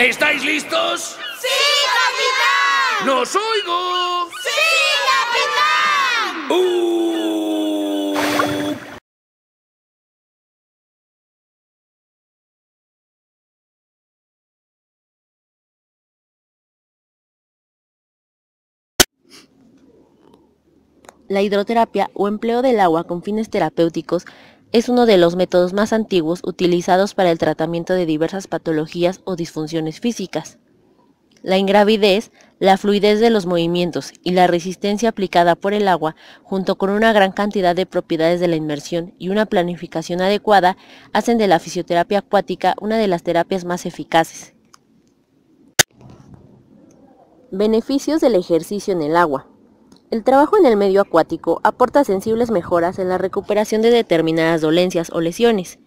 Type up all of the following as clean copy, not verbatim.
¿Estáis listos? ¡Sí, capitán! ¡Nos oigo! ¡Sí, capitán! La hidroterapia o empleo del agua con fines terapéuticos es uno de los métodos más antiguos utilizados para el tratamiento de diversas patologías o disfunciones físicas. La ingravidez, la fluidez de los movimientos y la resistencia aplicada por el agua, junto con una gran cantidad de propiedades de la inmersión y una planificación adecuada, hacen de la fisioterapia acuática una de las terapias más eficaces. Beneficios del ejercicio en el agua. El trabajo en el medio acuático aporta sensibles mejoras en la recuperación de determinadas dolencias o lesiones.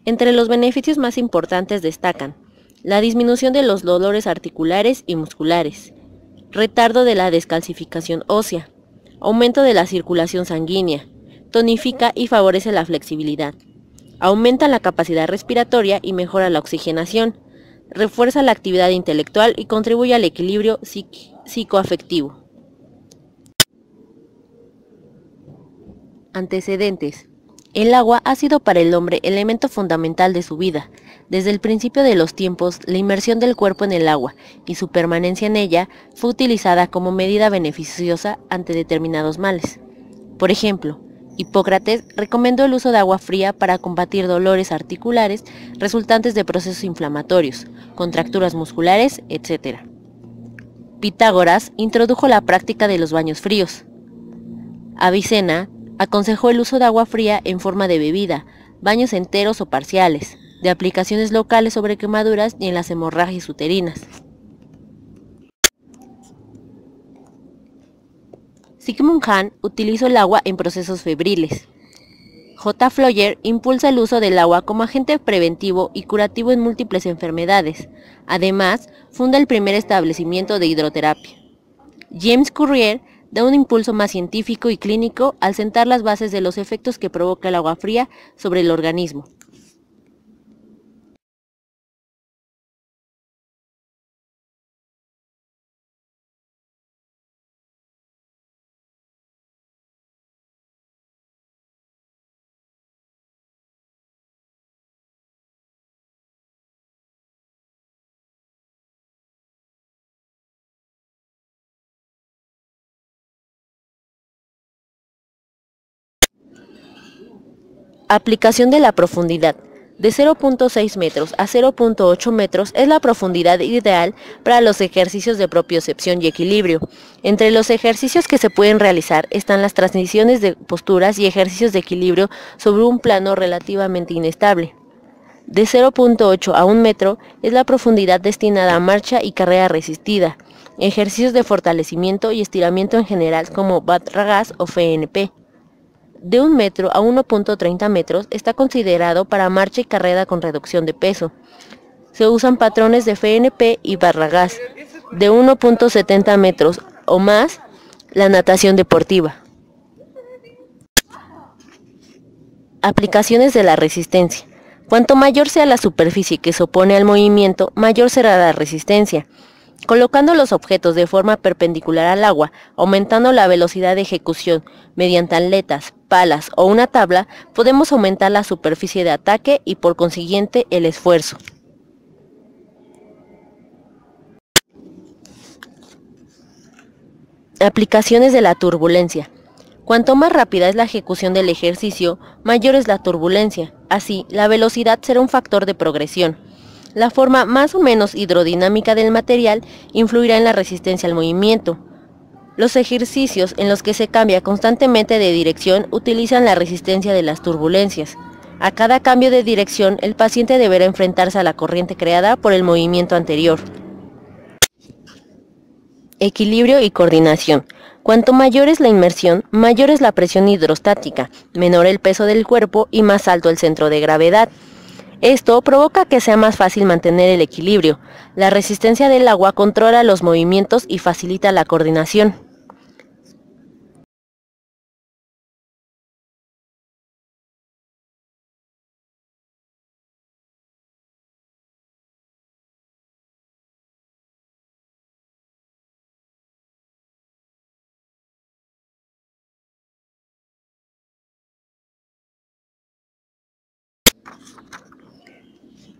Entre los beneficios más importantes destacan la disminución de los dolores articulares y musculares, retardo de la descalcificación ósea, aumento de la circulación sanguínea, tonifica y favorece la flexibilidad, aumenta la capacidad respiratoria y mejora la oxigenación, refuerza la actividad intelectual y contribuye al equilibrio psicoafectivo. Antecedentes. El agua ha sido para el hombre elemento fundamental de su vida. Desde el principio de los tiempos, la inmersión del cuerpo en el agua y su permanencia en ella fue utilizada como medida beneficiosa ante determinados males. Por ejemplo, Hipócrates recomendó el uso de agua fría para combatir dolores articulares resultantes de procesos inflamatorios, contracturas musculares, etc. Pitágoras introdujo la práctica de los baños fríos. Avicena aconsejó el uso de agua fría en forma de bebida, baños enteros o parciales, de aplicaciones locales sobre quemaduras y en las hemorragias uterinas. Sigmund Hahn utilizó el agua en procesos febriles. J. Floyer impulsa el uso del agua como agente preventivo y curativo en múltiples enfermedades. Además, funda el primer establecimiento de hidroterapia. James Currier da un impulso más científico y clínico al sentar las bases de los efectos que provoca el agua fría sobre el organismo. Aplicación de la profundidad. De 0.6 metros a 0.8 metros es la profundidad ideal para los ejercicios de propiocepción y equilibrio. Entre los ejercicios que se pueden realizar están las transiciones de posturas y ejercicios de equilibrio sobre un plano relativamente inestable. De 0.8 a 1 metro es la profundidad destinada a marcha y carrera resistida, ejercicios de fortalecimiento y estiramiento en general como Bat-Ragaz o FNP. De 1 metro a 1.30 metros está considerado para marcha y carrera con reducción de peso. Se usan patrones de FNP y Bat-Ragaz. De 1.70 metros o más, la natación deportiva. Aplicaciones de la resistencia. Cuanto mayor sea la superficie que se opone al movimiento, mayor será la resistencia. Colocando los objetos de forma perpendicular al agua, aumentando la velocidad de ejecución mediante aletas, palas o una tabla, podemos aumentar la superficie de ataque y por consiguiente el esfuerzo. Aplicaciones de la turbulencia. Cuanto más rápida es la ejecución del ejercicio, mayor es la turbulencia. Así, la velocidad será un factor de progresión. La forma más o menos hidrodinámica del material influirá en la resistencia al movimiento. Los ejercicios en los que se cambia constantemente de dirección utilizan la resistencia de las turbulencias. A cada cambio de dirección, el paciente deberá enfrentarse a la corriente creada por el movimiento anterior. Equilibrio y coordinación. Cuanto mayor es la inmersión, mayor es la presión hidrostática, menor el peso del cuerpo y más alto el centro de gravedad. Esto provoca que sea más fácil mantener el equilibrio. La resistencia del agua controla los movimientos y facilita la coordinación.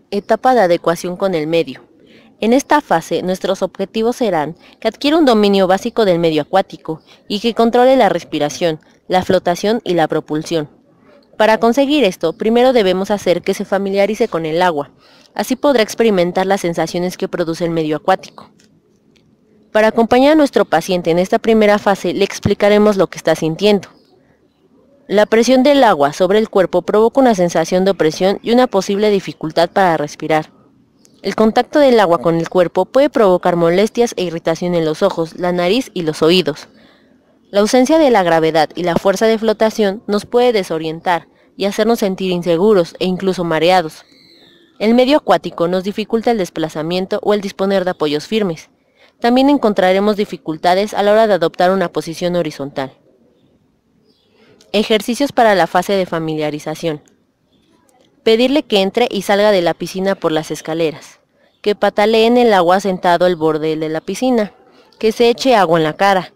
Etapa de adecuación con el medio. En esta fase, nuestros objetivos serán que adquiera un dominio básico del medio acuático y que controle la respiración, la flotación y la propulsión. Para conseguir esto, primero debemos hacer que se familiarice con el agua. Así podrá experimentar las sensaciones que produce el medio acuático. Para acompañar a nuestro paciente en esta primera fase, le explicaremos lo que está sintiendo. La presión del agua sobre el cuerpo provoca una sensación de opresión y una posible dificultad para respirar. El contacto del agua con el cuerpo puede provocar molestias e irritación en los ojos, la nariz y los oídos. La ausencia de la gravedad y la fuerza de flotación nos puede desorientar y hacernos sentir inseguros e incluso mareados. El medio acuático nos dificulta el desplazamiento o el disponer de apoyos firmes. También encontraremos dificultades a la hora de adoptar una posición horizontal. Ejercicios para la fase de familiarización. Pedirle que entre y salga de la piscina por las escaleras. Que patalee en el agua sentado al borde de la piscina. Que se eche agua en la cara.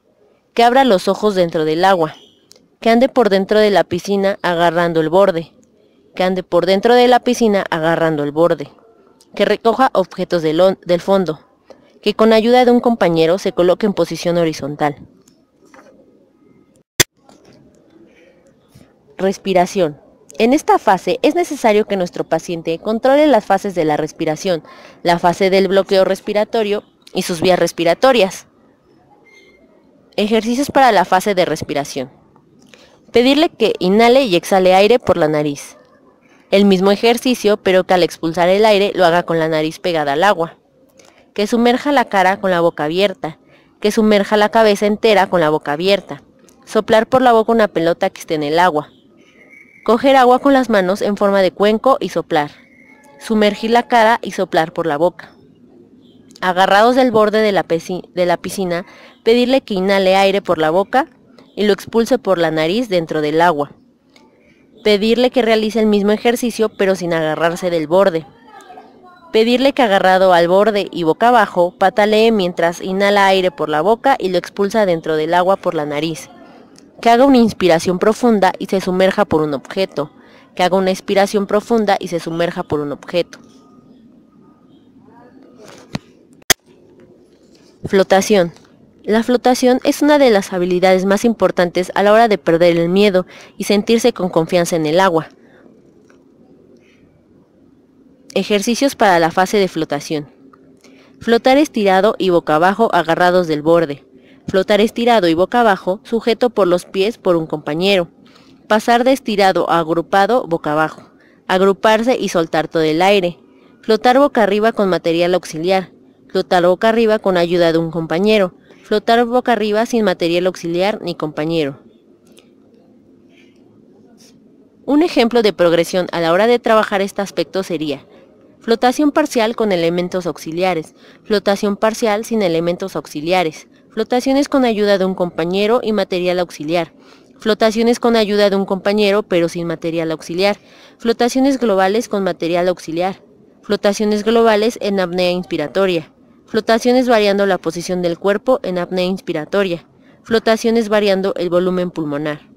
Que abra los ojos dentro del agua. Que ande por dentro de la piscina agarrando el borde. Que ande por dentro de la piscina agarrando el borde. Que recoja objetos del fondo. Que con ayuda de un compañero se coloque en posición horizontal. Respiración. En esta fase es necesario que nuestro paciente controle las fases de la respiración, la fase del bloqueo respiratorio y sus vías respiratorias. Ejercicios para la fase de respiración. Pedirle que inhale y exhale aire por la nariz. El mismo ejercicio, pero que al expulsar el aire lo haga con la nariz pegada al agua. Que sumerja la cara con la boca abierta. Que sumerja la cabeza entera con la boca abierta. Soplar por la boca una pelota que esté en el agua. Coger agua con las manos en forma de cuenco y soplar. Sumergir la cara y soplar por la boca. Agarrados del borde de la piscina, pedirle que inhale aire por la boca y lo expulse por la nariz dentro del agua. Pedirle que realice el mismo ejercicio pero sin agarrarse del borde. Pedirle que agarrado al borde y boca abajo, patalee mientras inhala aire por la boca y lo expulsa dentro del agua por la nariz. Que haga una inspiración profunda y se sumerja por un objeto. Que haga una expiración profunda y se sumerja por un objeto. Flotación. La flotación es una de las habilidades más importantes a la hora de perder el miedo y sentirse con confianza en el agua. Ejercicios para la fase de flotación. Flotar estirado y boca abajo agarrados del borde. Flotar estirado y boca abajo, sujeto por los pies por un compañero. Pasar de estirado a agrupado boca abajo. Agruparse y soltar todo el aire. Flotar boca arriba con material auxiliar. Flotar boca arriba con ayuda de un compañero. Flotar boca arriba sin material auxiliar ni compañero. Un ejemplo de progresión a la hora de trabajar este aspecto sería flotación parcial con elementos auxiliares, flotación parcial sin elementos auxiliares, flotaciones con ayuda de un compañero y material auxiliar, flotaciones con ayuda de un compañero pero sin material auxiliar, flotaciones globales con material auxiliar, flotaciones globales en apnea inspiratoria, flotaciones variando la posición del cuerpo en apnea inspiratoria, flotaciones variando el volumen pulmonar.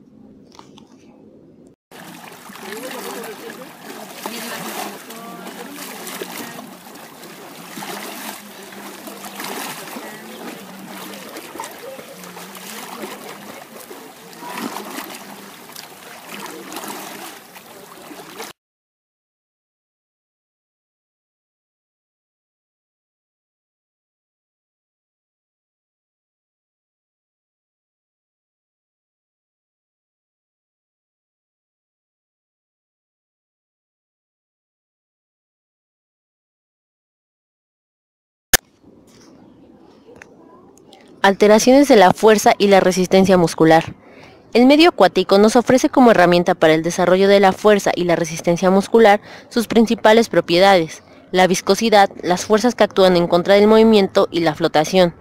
Alteraciones de la fuerza y la resistencia muscular. El medio acuático nos ofrece como herramienta para el desarrollo de la fuerza y la resistencia muscular sus principales propiedades: la viscosidad, las fuerzas que actúan en contra del movimiento y la flotación.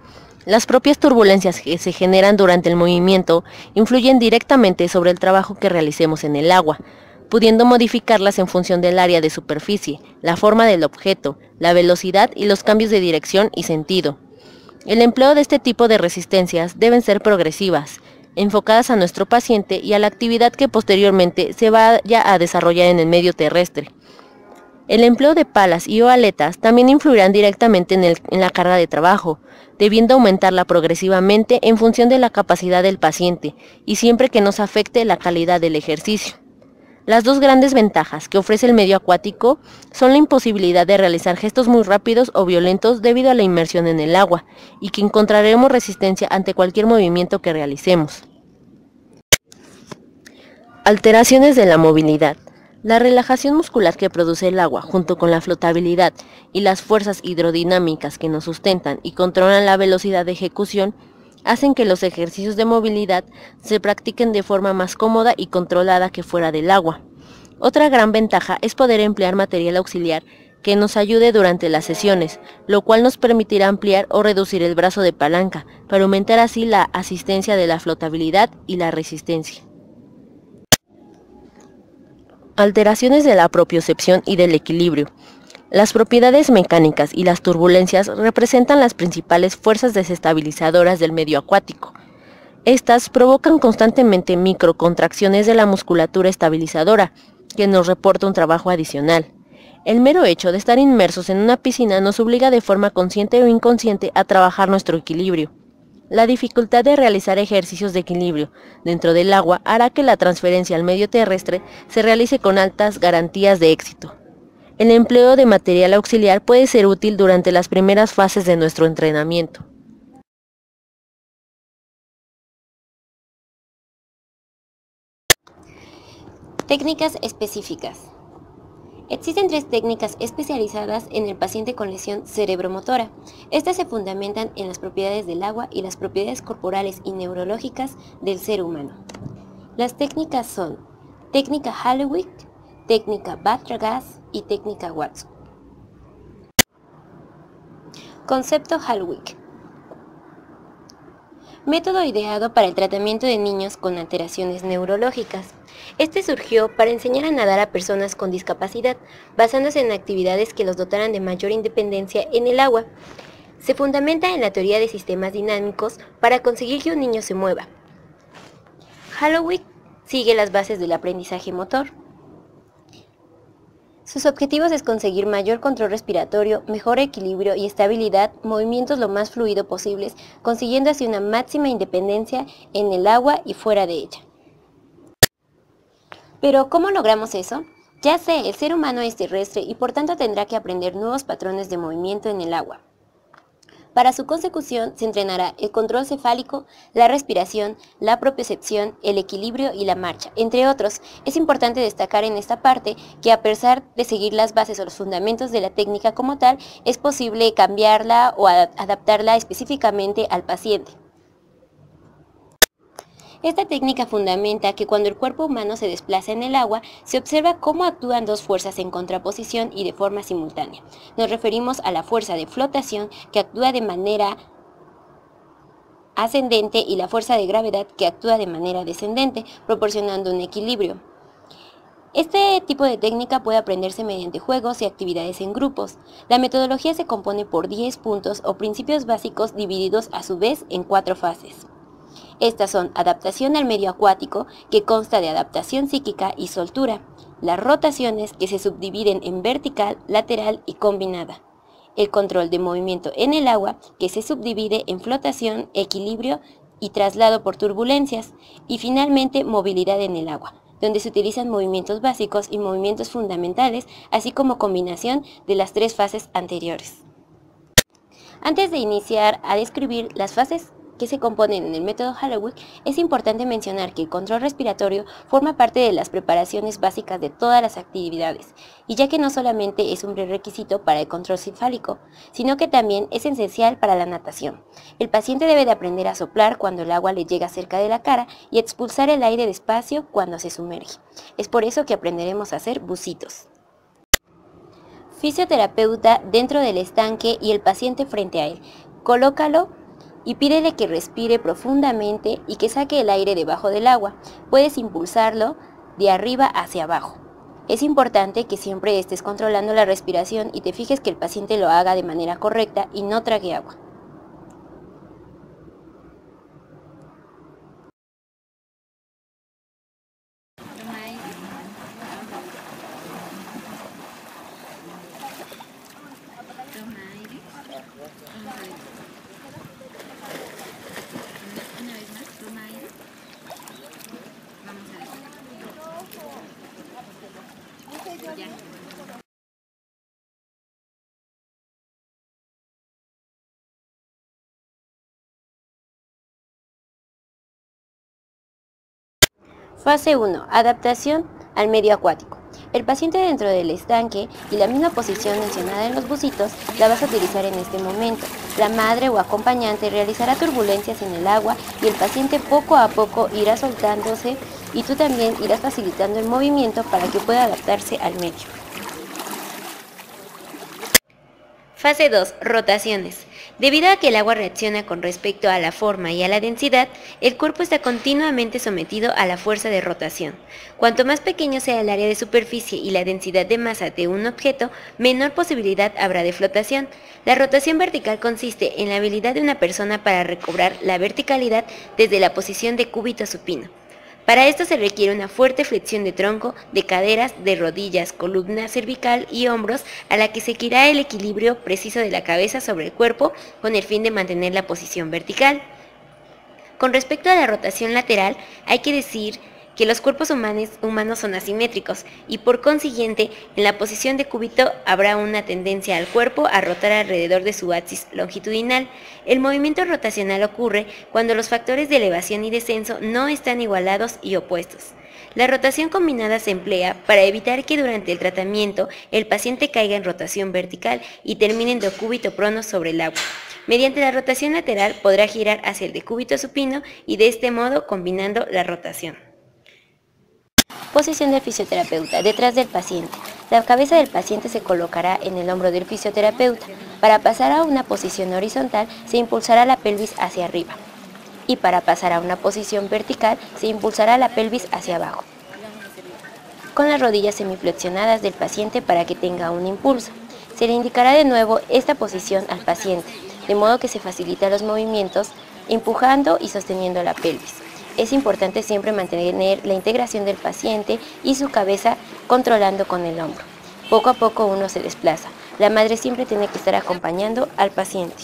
Las propias turbulencias que se generan durante el movimiento influyen directamente sobre el trabajo que realicemos en el agua, pudiendo modificarlas en función del área de superficie, la forma del objeto, la velocidad y los cambios de dirección y sentido. El empleo de este tipo de resistencias deben ser progresivas, enfocadas a nuestro paciente y a la actividad que posteriormente se vaya a desarrollar en el medio terrestre. El empleo de palas y o aletas también influirán directamente en la carga de trabajo, debiendo aumentarla progresivamente en función de la capacidad del paciente y siempre que no se afecte la calidad del ejercicio. Las dos grandes ventajas que ofrece el medio acuático son la imposibilidad de realizar gestos muy rápidos o violentos debido a la inmersión en el agua, y que encontraremos resistencia ante cualquier movimiento que realicemos. Alteraciones de la movilidad. La relajación muscular que produce el agua, junto con la flotabilidad y las fuerzas hidrodinámicas que nos sustentan y controlan la velocidad de ejecución, hacen que los ejercicios de movilidad se practiquen de forma más cómoda y controlada que fuera del agua. Otra gran ventaja es poder emplear material auxiliar que nos ayude durante las sesiones, lo cual nos permitirá ampliar o reducir el brazo de palanca, para aumentar así la asistencia de la flotabilidad y la resistencia. Alteraciones de la propiocepción y del equilibrio. Las propiedades mecánicas y las turbulencias representan las principales fuerzas desestabilizadoras del medio acuático. Estas provocan constantemente microcontracciones de la musculatura estabilizadora, que nos reporta un trabajo adicional. El mero hecho de estar inmersos en una piscina nos obliga de forma consciente o inconsciente a trabajar nuestro equilibrio. La dificultad de realizar ejercicios de equilibrio dentro del agua hará que la transferencia al medio terrestre se realice con altas garantías de éxito. El empleo de material auxiliar puede ser útil durante las primeras fases de nuestro entrenamiento. Técnicas específicas. Existen 3 técnicas especializadas en el paciente con lesión cerebromotora. Estas se fundamentan en las propiedades del agua y las propiedades corporales y neurológicas del ser humano. Las técnicas son técnica Hallowig, técnica Batragas y técnica Watson. Concepto Hallowig. Método ideado para el tratamiento de niños con alteraciones neurológicas. Este surgió para enseñar a nadar a personas con discapacidad, basándose en actividades que los dotaran de mayor independencia en el agua. Se fundamenta en la teoría de sistemas dinámicos para conseguir que un niño se mueva. Hallowig sigue las bases del aprendizaje motor. Sus objetivos es conseguir mayor control respiratorio, mejor equilibrio y estabilidad, movimientos lo más fluido posibles, consiguiendo así una máxima independencia en el agua y fuera de ella. Pero, ¿cómo logramos eso? Ya sé, el ser humano es terrestre y por tanto tendrá que aprender nuevos patrones de movimiento en el agua. Para su consecución se entrenará el control cefálico, la respiración, la propiocepción, el equilibrio y la marcha, entre otros. Es importante destacar en esta parte que a pesar de seguir las bases o los fundamentos de la técnica como tal, es posible cambiarla o adaptarla específicamente al paciente. Esta técnica fundamenta que cuando el cuerpo humano se desplaza en el agua, se observa cómo actúan dos fuerzas en contraposición y de forma simultánea. Nos referimos a la fuerza de flotación, que actúa de manera ascendente, y la fuerza de gravedad, que actúa de manera descendente, proporcionando un equilibrio. Este tipo de técnica puede aprenderse mediante juegos y actividades en grupos. La metodología se compone por 10 puntos o principios básicos divididos a su vez en 4 fases. Estas son adaptación al medio acuático, que consta de adaptación psíquica y soltura, las rotaciones, que se subdividen en vertical, lateral y combinada, el control de movimiento en el agua, que se subdivide en flotación, equilibrio y traslado por turbulencias, y finalmente movilidad en el agua, donde se utilizan movimientos básicos y movimientos fundamentales, así como combinación de las 3 fases anteriores. Antes de iniciar a describir las fases que se componen en el método Hallowig, es importante mencionar que el control respiratorio forma parte de las preparaciones básicas de todas las actividades, y ya que no solamente es un prerequisito para el control cefálico, sino que también es esencial para la natación. El paciente debe de aprender a soplar cuando el agua le llega cerca de la cara y expulsar el aire despacio cuando se sumerge. Es por eso que aprenderemos a hacer bucitos. Fisioterapeuta dentro del estanque y el paciente frente a él. Colócalo y pídele que respire profundamente y que saque el aire debajo del agua. Puedes impulsarlo de arriba hacia abajo. Es importante que siempre estés controlando la respiración y te fijes que el paciente lo haga de manera correcta y no trague agua. Una vez más, toma aire. Vamos a ver. Ya. Fase 1. Adaptación al medio acuático. El paciente dentro del estanque y la misma posición mencionada en los bucitos la vas a utilizar en este momento. La madre o acompañante realizará turbulencias en el agua y el paciente poco a poco irá soltándose y tú también irás facilitando el movimiento para que pueda adaptarse al medio. Fase 2. Rotaciones. Debido a que el agua reacciona con respecto a la forma y a la densidad, el cuerpo está continuamente sometido a la fuerza de rotación. Cuanto más pequeño sea el área de superficie y la densidad de masa de un objeto, menor posibilidad habrá de flotación. La rotación vertical consiste en la habilidad de una persona para recobrar la verticalidad desde la posición de cúbito supino. Para esto se requiere una fuerte flexión de tronco, de caderas, de rodillas, columna cervical y hombros, a la que seguirá el equilibrio preciso de la cabeza sobre el cuerpo con el fin de mantener la posición vertical. Con respecto a la rotación lateral, hay que decir que los cuerpos humanos son asimétricos y por consiguiente en la posición de cúbito habrá una tendencia al cuerpo a rotar alrededor de su axis longitudinal. El movimiento rotacional ocurre cuando los factores de elevación y descenso no están igualados y opuestos. La rotación combinada se emplea para evitar que durante el tratamiento el paciente caiga en rotación vertical y termine en decúbito prono sobre el agua. Mediante la rotación lateral podrá girar hacia el decúbito supino y de este modo combinando la rotación. Posición del fisioterapeuta, detrás del paciente. La cabeza del paciente se colocará en el hombro del fisioterapeuta. Para pasar a una posición horizontal, se impulsará la pelvis hacia arriba. Y para pasar a una posición vertical, se impulsará la pelvis hacia abajo. Con las rodillas semiflexionadas del paciente para que tenga un impulso. Se le indicará de nuevo esta posición al paciente, de modo que se facilita los movimientos empujando y sosteniendo la pelvis. Es importante siempre mantener la integración del paciente y su cabeza controlando con el hombro. Poco a poco uno se desplaza. La madre siempre tiene que estar acompañando al paciente.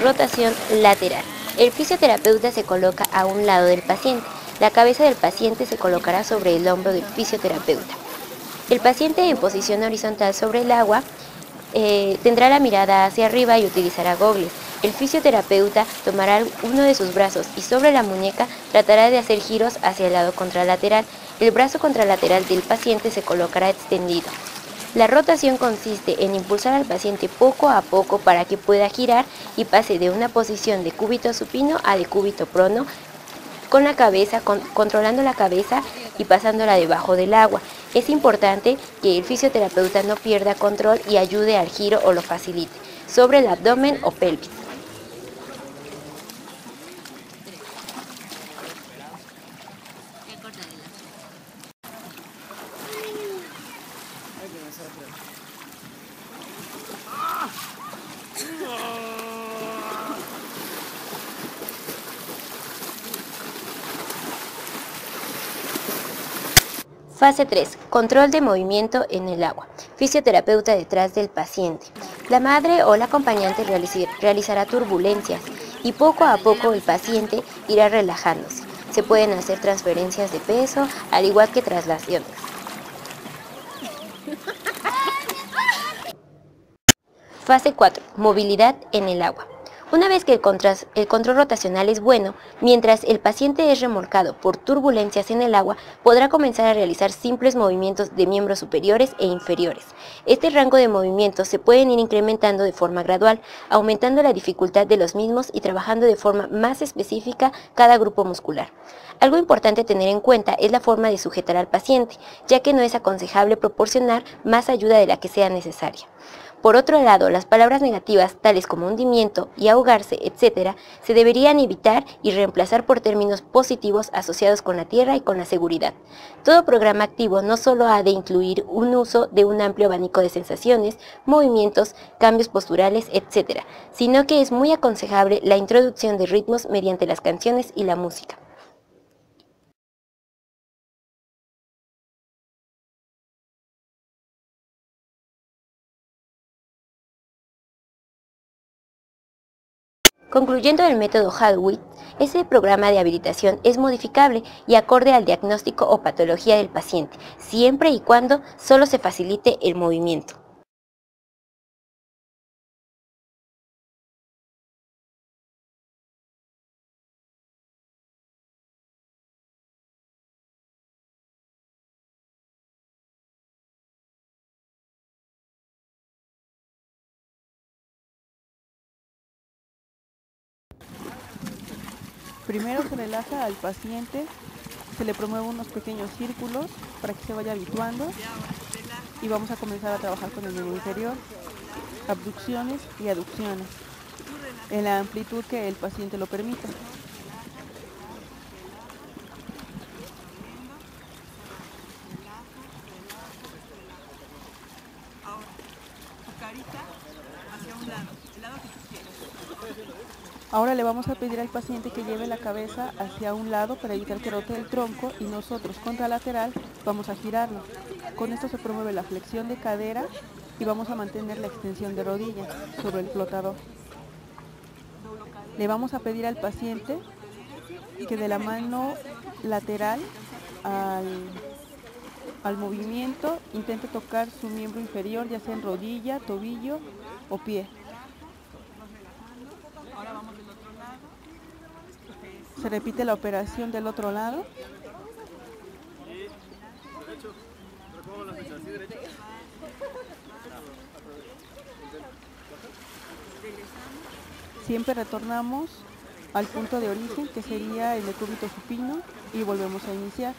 Rotación lateral. El fisioterapeuta se coloca a un lado del paciente. La cabeza del paciente se colocará sobre el hombro del fisioterapeuta. El paciente en posición horizontal sobre el agua tendrá la mirada hacia arriba y utilizará gogles. El fisioterapeuta tomará uno de sus brazos y sobre la muñeca tratará de hacer giros hacia el lado contralateral. El brazo contralateral del paciente se colocará extendido. La rotación consiste en impulsar al paciente poco a poco para que pueda girar y pase de una posición de cúbito supino a decúbito prono, con la cabeza, controlando la cabeza y pasándola debajo del agua. Es importante que el fisioterapeuta no pierda control y ayude al giro o lo facilite sobre el abdomen o pelvis. Fase 3. Control de movimiento en el agua. Fisioterapeuta detrás del paciente. La madre o la acompañante realizará turbulencias y poco a poco el paciente irá relajándose. Se pueden hacer transferencias de peso, al igual que traslaciones. Fase 4. Movilidad en el agua. Una vez que el control rotacional es bueno, mientras el paciente es remolcado por turbulencias en el agua, podrá comenzar a realizar simples movimientos de miembros superiores e inferiores. Este rango de movimientos se pueden ir incrementando de forma gradual, aumentando la dificultad de los mismos y trabajando de forma más específica cada grupo muscular. Algo importante a tener en cuenta es la forma de sujetar al paciente, ya que no es aconsejable proporcionar más ayuda de la que sea necesaria. Por otro lado, las palabras negativas, tales como hundimiento y ahogarse, etc., se deberían evitar y reemplazar por términos positivos asociados con la tierra y con la seguridad. Todo programa activo no solo ha de incluir un uso de un amplio abanico de sensaciones, movimientos, cambios posturales, etc., sino que es muy aconsejable la introducción de ritmos mediante las canciones y la música. Concluyendo el método Hallwitz, ese programa de habilitación es modificable y acorde al diagnóstico o patología del paciente, siempre y cuando solo se facilite el movimiento. Primero se relaja al paciente, se le promueven unos pequeños círculos para que se vaya habituando y vamos a comenzar a trabajar con el miembro inferior, abducciones y aducciones, en la amplitud que el paciente lo permita. Ahora le vamos a pedir al paciente que lleve la cabeza hacia un lado para evitar que rote el tronco y nosotros contralateral vamos a girarlo. Con esto se promueve la flexión de cadera y vamos a mantener la extensión de rodilla sobre el flotador. Le vamos a pedir al paciente que de la mano lateral al movimiento intente tocar su miembro inferior, ya sea en rodilla, tobillo o pie. Se repite la operación del otro lado. Siempre retornamos al punto de origen, que sería el decúbito supino, y volvemos a iniciar.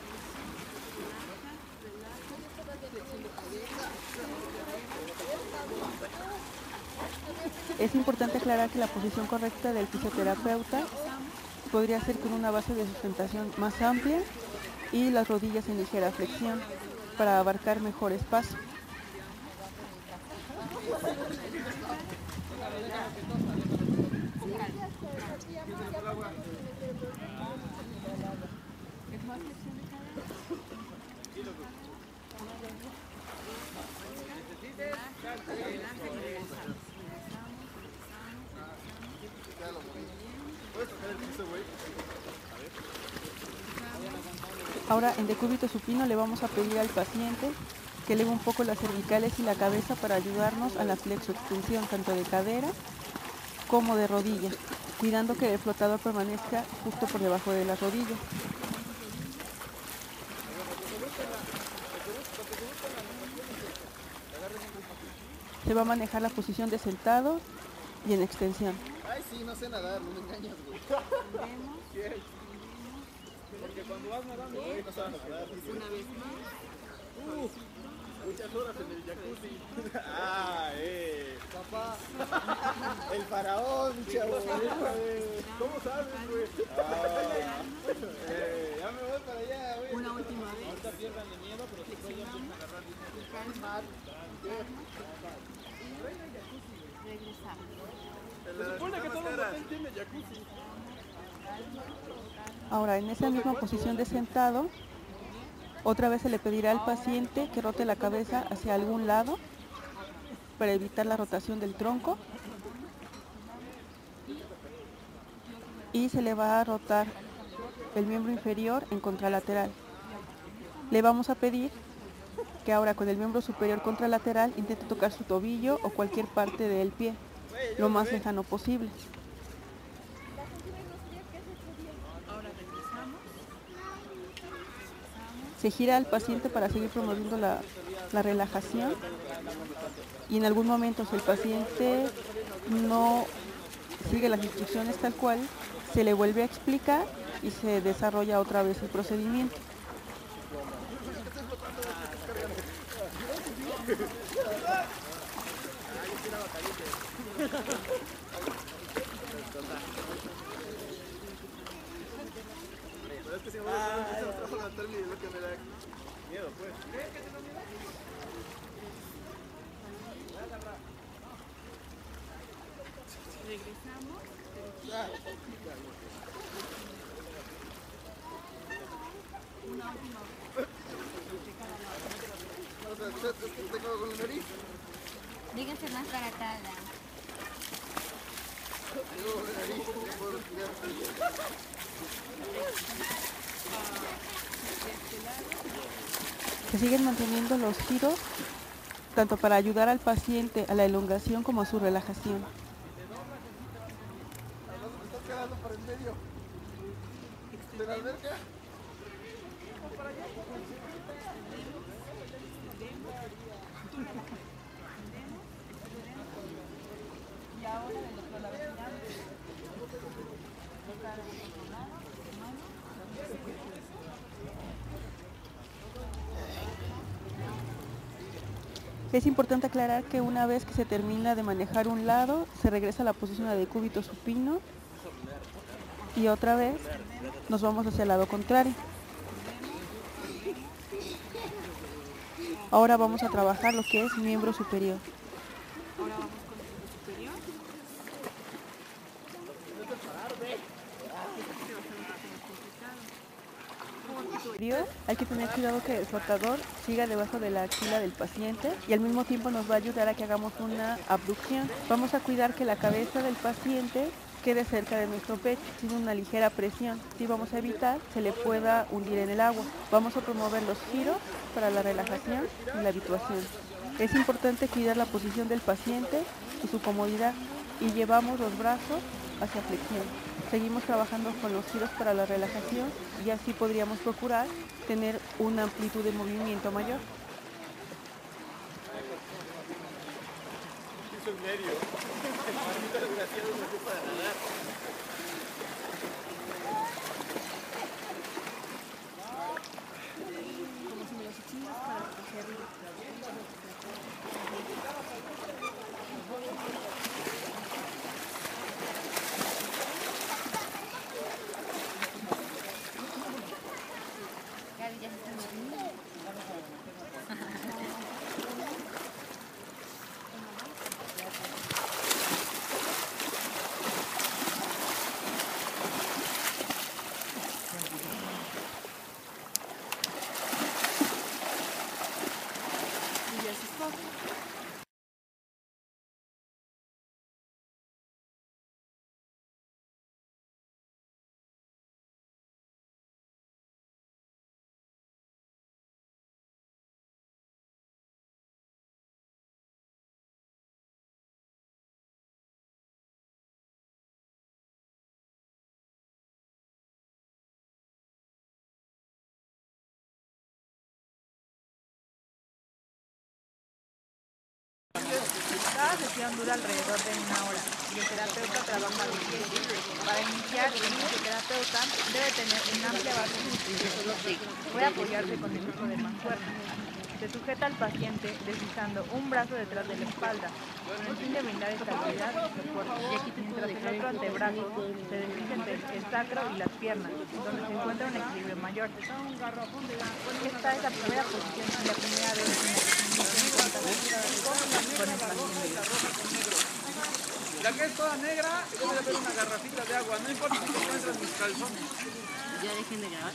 Es importante aclarar que la posición correcta del fisioterapeuta podría ser con una base de sustentación más amplia y las rodillas en ligera flexión para abarcar mejor espacio. Ahora en decúbito supino le vamos a pedir al paciente que eleve un poco las cervicales y la cabeza para ayudarnos a la flexoextensión tanto de cadera como de rodilla, cuidando que el flotador permanezca justo por debajo de las rodillas. Se va a manejar la posición de sentado y en extensión. Ay, sí, no sé nadar, no me engañas, güey. Porque cuando vas nadando, güey, no sabes nadar. Una vez más. Muchas horas en el jacuzzi. Papá. El faraón, chavo. ¿Cómo sabes, güey? Ya me voy para allá, güey. Una última vez. Ahorita pierdan de miedo, pero después ya empiezan a agarrar Se supone que todo el hotel tiene jacuzzi. Ahora, en esa misma posición de sentado, otra vez se le pedirá al paciente que rote la cabeza hacia algún lado para evitar la rotación del tronco y se le va a rotar el miembro inferior en contralateral. Le vamos a pedir que ahora con el miembro superior contralateral intente tocar su tobillo o cualquier parte del pie, lo más lejano posible. Se gira al paciente para seguir promoviendo la relajación y en algún momento si el paciente no sigue las instrucciones tal cual, se le vuelve a explicar y se desarrolla otra vez el procedimiento. Pero es que si me voy a trabajo levantar mi lo que me da miedo, pues. Regresamos. Una última vez. O sea, tengo con la nariz. Díganse más baratada. Se siguen manteniendo los giros, tanto para ayudar al paciente a la elongación como a su relajación. Estás quedando por el medio de la alberca. Y ahora del otro lado giramos. Es importante aclarar que una vez que se termina de manejar un lado, se regresa a la posición de cúbito supino y otra vez nos vamos hacia el lado contrario. Ahora vamos a trabajar lo que es miembro superior. Ahora vamos con el superior. Hay que tener cuidado que el flotador siga debajo de la axila del paciente y al mismo tiempo nos va a ayudar a que hagamos una abducción. Vamos a cuidar que la cabeza del paciente quede cerca de nuestro pecho, sin una ligera presión. Si vamos a evitar se le pueda hundir en el agua. Vamos a promover los giros para la relajación y la habituación. Es importante cuidar la posición del paciente y su comodidad y llevamos los brazos hacia flexión. Seguimos trabajando con los giros para la relajación y así podríamos procurar tener una amplitud de movimiento mayor. Eso es medio. Desgraciado no sé para nadar. Como si me los hicieras para cogerlo. Y ya se fue. Cada sesión dura alrededor de 1 hora y el terapeuta trabaja de pie. Para iniciar, el fisioterapeuta debe tener una amplia base muscular. Puede apoyarse con el uso de mancuernas. Se sujeta al paciente deslizando un brazo detrás de la espalda, con el fin de brindar estabilidad y soporte, mientras el otro antebrazo se desliza entre el sacro y las piernas, donde se encuentra un equilibrio mayor. Esta es la primera posición y la primera vez en la que se con el paciente. La que es toda negra, debe de haber una garrafita de agua. No importa si te encuentras mis calzones. Ya dejen de grabar.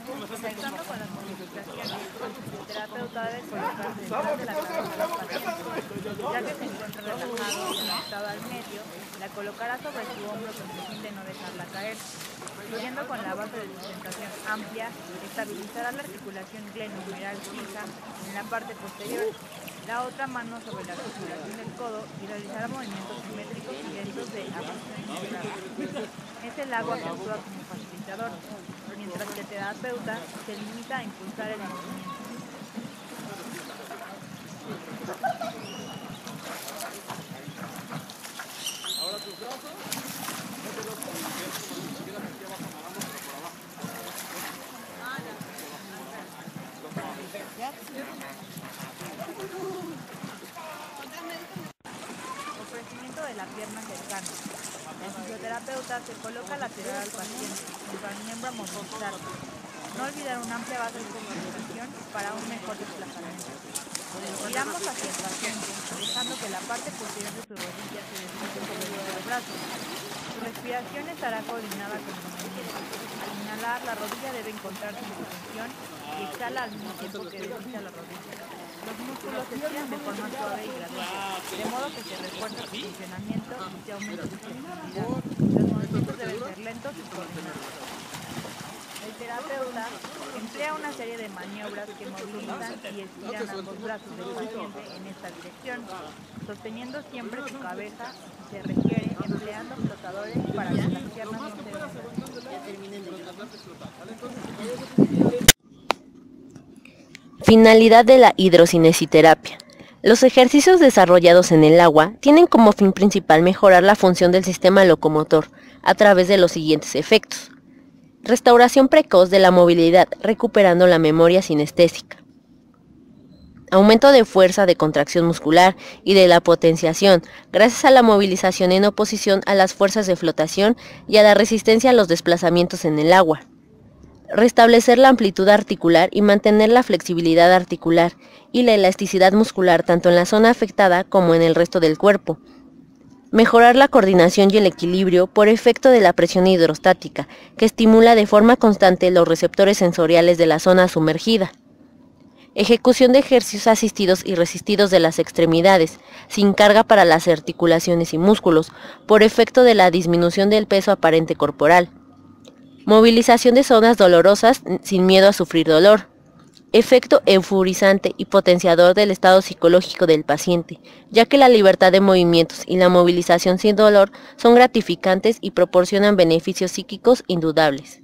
Empezando con las modificaciones, el terapeuta debe colocarse detrás de la cabeza del paciente, ya que se encuentra relajado y adaptado al medio, la colocará sobre su hombro con el fin de no dejarla caer. Siguiendo con la base de sustentación amplia, estabilizará la articulación glenohumeral fija en la parte posterior, la otra mano sobre la articulación del codo y realizará movimientos simétricos y lentos de abducción integral. Es el agua que actúa como facilitador, mientras que el terapeuta se limita a impulsar el movimiento. Ahora tus brazos, mételos por el pecho, como si estuvieras aquí abajo nadando, pero por abajo. Ofrecimiento de la pierna cercana. El fisioterapeuta se coloca lateral al paciente, junto al miembro a movilizar. No olvidar una amplia base de comunicación para un mejor desplazamiento. Giramos hacia el paciente, dejando que la parte posterior de su rodilla se deslice sobre los brazos. Su respiración estará coordinada con el movimiento. Al inhalar, la rodilla debe encontrarse en su posición y exhala al mismo tiempo que desliza la rodilla. Los músculos se estiran de forma suave y gradual, de modo que se refuerza su funcionamiento y se aumenta su flexibilidad. Los movimientos deben ser lentos y coordinados. El terapeuta emplea una serie de maniobras que movilizan y estiran ambos brazos del paciente en esta dirección, sosteniendo siempre su cabeza y, si se requiere, empleando flotadores para que las piernas no se hundan. Finalidad de la hidrocinesiterapia. Los ejercicios desarrollados en el agua tienen como fin principal mejorar la función del sistema locomotor a través de los siguientes efectos. Restauración precoz de la movilidad, recuperando la memoria sinestésica. Aumento de fuerza de contracción muscular y de la potenciación, gracias a la movilización en oposición a las fuerzas de flotación y a la resistencia a los desplazamientos en el agua. Restablecer la amplitud articular y mantener la flexibilidad articular y la elasticidad muscular tanto en la zona afectada como en el resto del cuerpo. Mejorar la coordinación y el equilibrio por efecto de la presión hidrostática, que estimula de forma constante los receptores sensoriales de la zona sumergida. Ejecución de ejercicios asistidos y resistidos de las extremidades, sin carga para las articulaciones y músculos, por efecto de la disminución del peso aparente corporal. Movilización de zonas dolorosas sin miedo a sufrir dolor. Efecto euforizante y potenciador del estado psicológico del paciente, ya que la libertad de movimientos y la movilización sin dolor son gratificantes y proporcionan beneficios psíquicos indudables.